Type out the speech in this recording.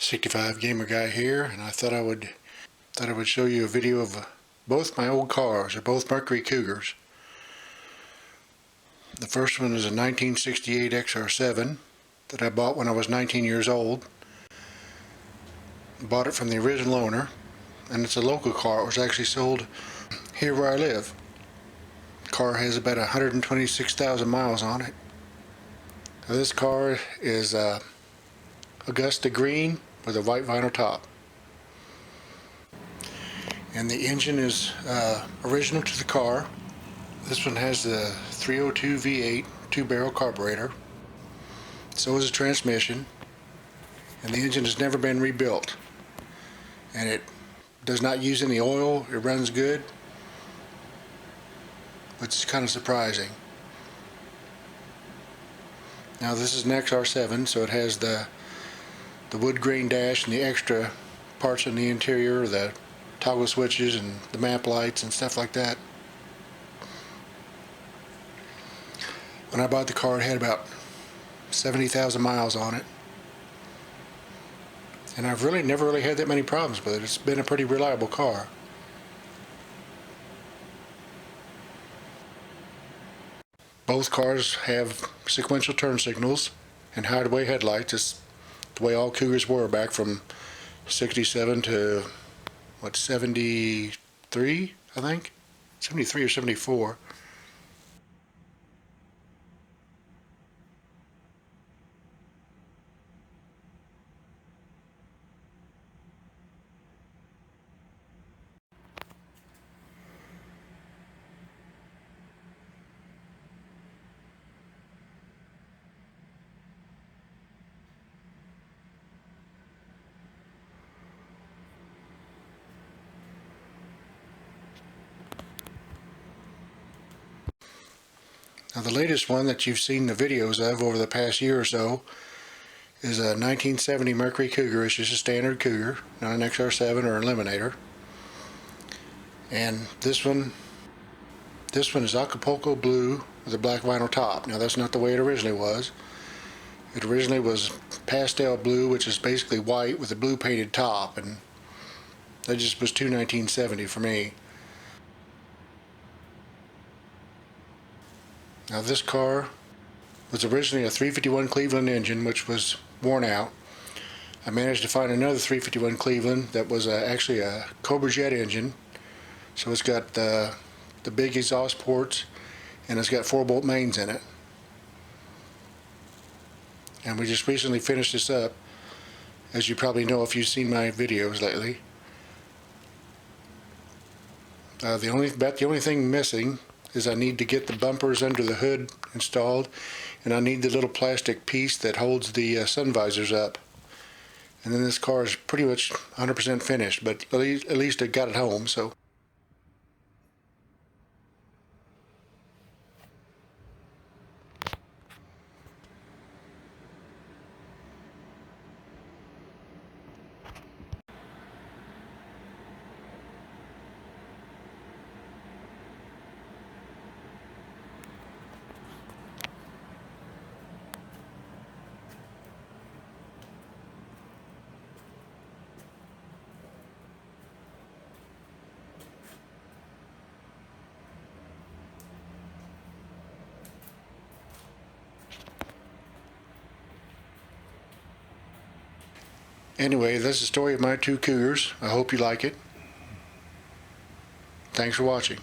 65 Gamer Guy here, and I thought I would show you a video of both my old cars. They're both Mercury Cougars. The first one is a 1968 XR7 that I bought when I was 19 years old. Bought it from the original owner, and it's a local car. It was actually sold here where I live. The car has about 126,000 miles on it. Now, this car is Augusta Green with a white vinyl top. And the engine is original to the car. This one has the 302 V8 two-barrel carburetor. So is the transmission. And the engine has never been rebuilt. And it does not use any oil. It runs good, which is kind of surprising. Now this is an XR7, so it has the wood grain dash and the extra parts in the interior, the toggle switches and the map lights and stuff like that. When I bought the car, it had about 70,000 miles on it, and I've never really had that many problems with it. It's been a pretty reliable car. Both cars have sequential turn signals and hideaway headlights. It's the way all Cougars were back from 67 to 73, I think? 73 or 74. Now the latest one that you've seen the videos of over the past year or so is a 1970 Mercury Cougar. It's just a standard Cougar, not an XR7 or an Eliminator. And this one is Acapulco Blue with a black vinyl top. Now that's not the way it originally was. It originally was pastel blue, which is basically white with a blue painted top, and that just was too 1970 for me. Now this car was originally a 351 Cleveland engine, which was worn out. I managed to find another 351 Cleveland that was actually a Cobra Jet engine. So it's got the big exhaust ports, and it's got 4-bolt mains in it. And we just recently finished this up, as you probably know if you've seen my videos lately. The only thing missing is I need to get the bumpers under the hood installed, and I need the little plastic piece that holds the sun visors up. And then this car is pretty much 100% finished, but at least I got it home. So anyway, that's the story of my two Cougars. I hope you like it. Thanks for watching.